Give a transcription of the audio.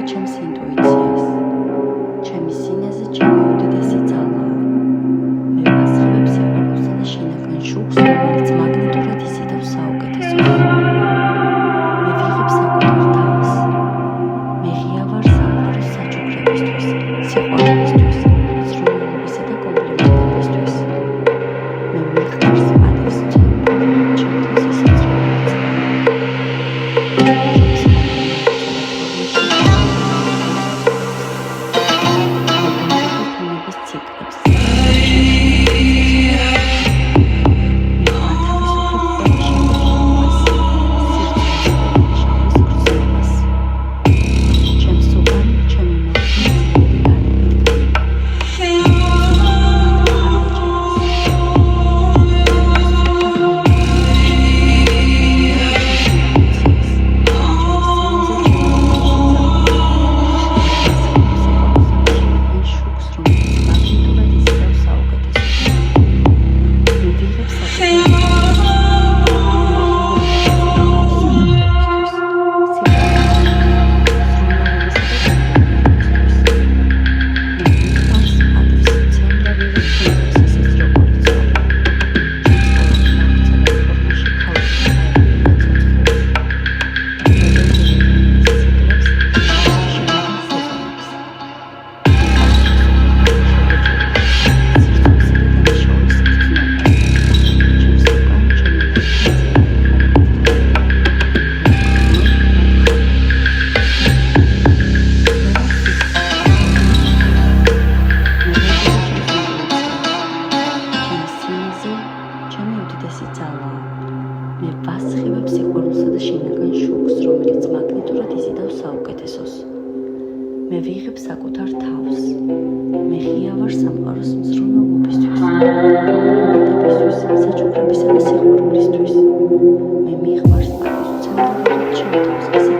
ჩემს ინტუიციას, ჩემი სინაზე ჩემი უდიდესი ძალაა. მე ვასწრებ სიყვარულსა და შინაგან შუქს, რომელიც მაგნიტურად იზიდავს საუკეთესოს. მე ვიღებ საკუთარ თავს. მე ღია ვარ სამყაროს საჩუქრებისთვის, სიყვარულისთვის, სრულიობისა და კომპლიმენტებისთვის. მე მიყვარს პატივს ჩემთვის ისიც რომელიც მე ვასხივებ სიყვარულსა და შინაგან შუქს, რომელიც მაგნიტურად იზიდავს საუკეთესოს. მე ვიღებ საკუთარ თავს. მე ღია ვარ სამყაროს მზრუნველობისთვის, კომპლიმენტებისთვის, საჩუქრებისა და სიყვარულისთვის. მე მიყვარს პატივს ვცემ და ჩემ თავს